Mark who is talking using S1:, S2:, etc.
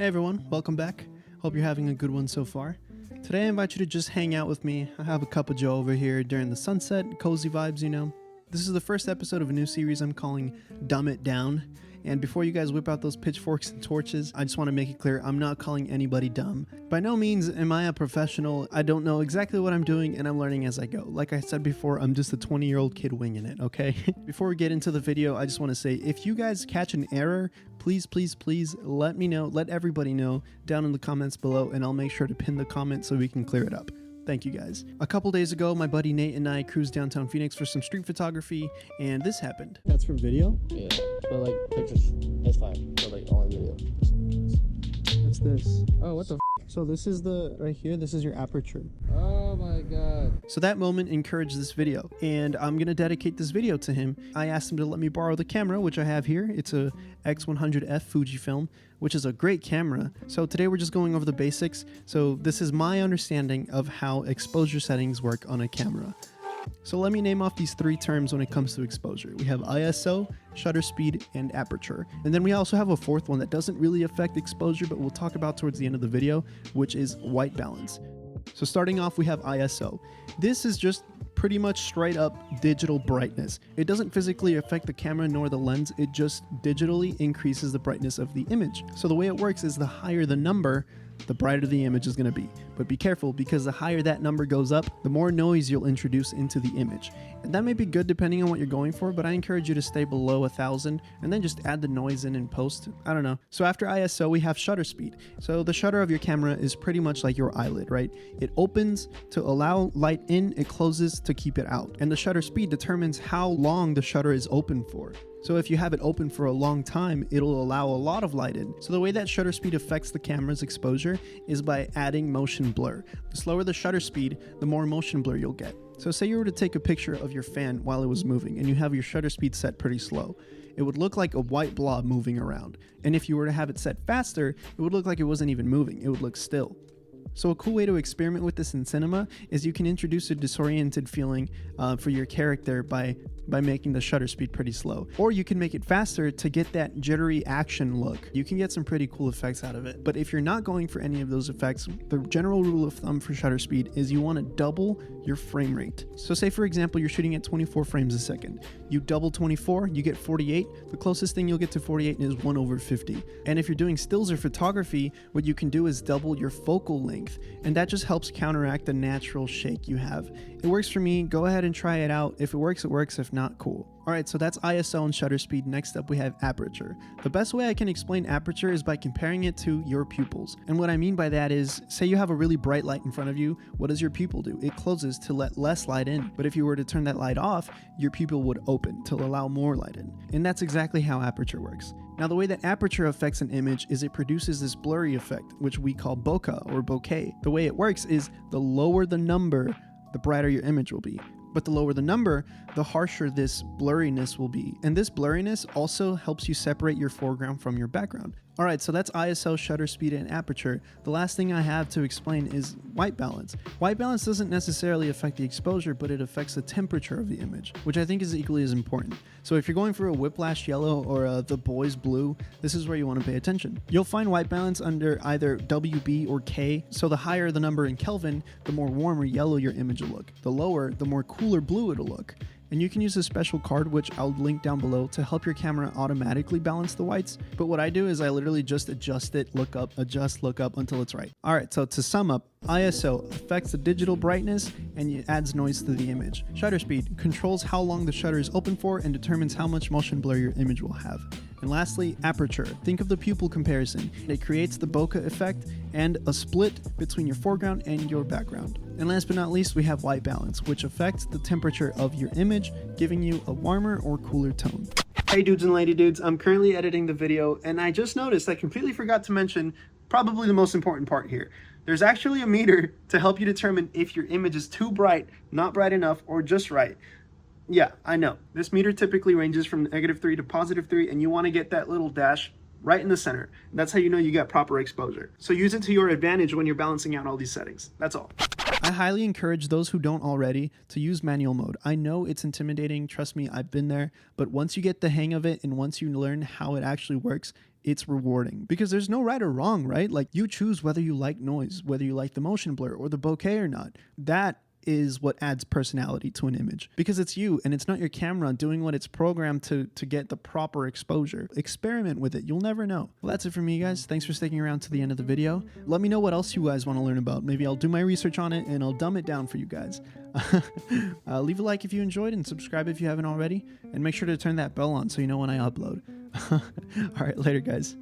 S1: Hey everyone, welcome back. Hope you're having a good one so far. Today I invite you to just hang out with me. I have a cup of joe over here during the sunset, cozy vibes, you know. This is the first episode of a new series I'm calling Dumb It Down. And before you guys whip out those pitchforks and torches, I just want to make it clear I'm not calling anybody dumb. By no means am I a professional. I don't know exactly what I'm doing and I'm learning as I go. Like I said before, I'm just a 20-year-old kid winging it, okay? Before we get into the video, I just want to say if you guys catch an error, please let me know, let everybody know down in the comments below, and I'll make sure to pin the comment so we can clear it up. Thank you guys. A couple days ago, my buddy Nate and I cruised downtown Phoenix for some street photography, and this happened. That's for video?
S2: Yeah, but like pictures, that's fine. But like only video.
S1: What's this?
S2: Oh, what the?
S1: So this is right here, this is your Aperture.
S2: Oh my god.
S1: So that moment encouraged this video, and I'm gonna dedicate this video to him. I asked him to let me borrow the camera, which I have here. It's a X100F Fujifilm, which is a great camera. So today we're just going over the basics. So this is my understanding of how exposure settings work on a camera. So let me name off these three terms when it comes to exposure. We have ISO, shutter speed, and aperture. And then we also have a fourth one that doesn't really affect exposure, but we'll talk about towards the end of the video, which is white balance. So starting off, we have ISO. This is just pretty much straight up digital brightness. It doesn't physically affect the camera nor the lens, it just digitally increases the brightness of the image. So the way it works is the higher the number, the brighter the image is going to be. But be careful, because the higher that number goes up, the more noise you'll introduce into the image. And that may be good depending on what you're going for, but I encourage you to stay below 1000 and then just add the noise in post. I don't know. So after ISO, we have shutter speed. So the shutter of your camera is pretty much like your eyelid, right? It opens to allow light in, it closes to keep it out. And the shutter speed determines how long the shutter is open for. So if you have it open for a long time, it'll allow a lot of light in. So the way that shutter speed affects the camera's exposure is by adding motion blur. The slower the shutter speed, the more motion blur you'll get. So say you were to take a picture of your fan while it was moving and you have your shutter speed set pretty slow. It would look like a white blob moving around. And if you were to have it set faster, it would look like it wasn't even moving. It would look still. So a cool way to experiment with this in cinema is you can introduce a disoriented feeling for your character by making the shutter speed pretty slow. Or you can make it faster to get that jittery action look. You can get some pretty cool effects out of it. But if you're not going for any of those effects, the general rule of thumb for shutter speed is you want to double your frame rate. So say for example, you're shooting at 24 frames a second. You double 24, you get 48. The closest thing you'll get to 48 is 1/50. And if you're doing stills or photography, what you can do is double your focal length. And that just helps counteract the natural shake you have. It works for me. Go ahead and try it out. If it works, it works. If not, cool. Alright, so that's ISO and shutter speed. Next up we have aperture. The best way I can explain aperture is by comparing it to your pupils. And what I mean by that is, say you have a really bright light in front of you, what does your pupil do? It closes to let less light in. But if you were to turn that light off, your pupil would open to allow more light in. And that's exactly how aperture works. Now the way that aperture affects an image is it produces this blurry effect, which we call bokeh or bokeh. The way it works is the lower the number, the brighter your image will be. But the lower the number, the harsher this blurriness will be. And this blurriness also helps you separate your foreground from your background. Alright, so that's ISO, shutter speed, and aperture. The last thing I have to explain is white balance. White balance doesn't necessarily affect the exposure, but it affects the temperature of the image, which I think is equally as important. So if you're going for a whiplash yellow or a the boys blue, this is where you want to pay attention. You'll find white balance under either WB or K, so the higher the number in Kelvin, the more warm or yellow your image will look. The lower, the more cooler blue it'll look. And you can use a special card, which I'll link down below, to help your camera automatically balance the whites. But what I do is I literally just adjust it, look up, adjust, look up until it's right. Alright, so to sum up, ISO affects the digital brightness and it adds noise to the image. Shutter speed controls how long the shutter is open for and determines how much motion blur your image will have. And lastly, aperture. Think of the pupil comparison. It creates the bokeh effect and a split between your foreground and your background. And last but not least, we have white balance, which affects the temperature of your image, giving you a warmer or cooler tone. Hey dudes and lady dudes, I'm currently editing the video and I just noticed I completely forgot to mention probably the most important part here. There's actually a meter to help you determine if your image is too bright, not bright enough, or just right. Yeah, I know. This meter typically ranges from -3 to +3, and you want to get that little dash right in the center. That's how you know you got proper exposure. So use it to your advantage when you're balancing out all these settings. That's all. I highly encourage those who don't already to use manual mode. I know it's intimidating, trust me, I've been there, but once you get the hang of it and once you learn how it actually works, it's rewarding because there's no right or wrong, right? Like you choose whether you like noise, whether you like the motion blur or the bokeh or not. That is what adds personality to an image because it's you and it's not your camera doing what it's programmed to get the proper exposure. Experiment with it. You'll never know. Well, that's it for me, guys. Thanks for sticking around to the end of the video. Let me know what else you guys want to learn about. Maybe I'll do my research on it and I'll dumb it down for you guys. Leave a like if you enjoyed and subscribe if you haven't already. And make sure to turn that bell on so you know when I upload. All right, later, guys.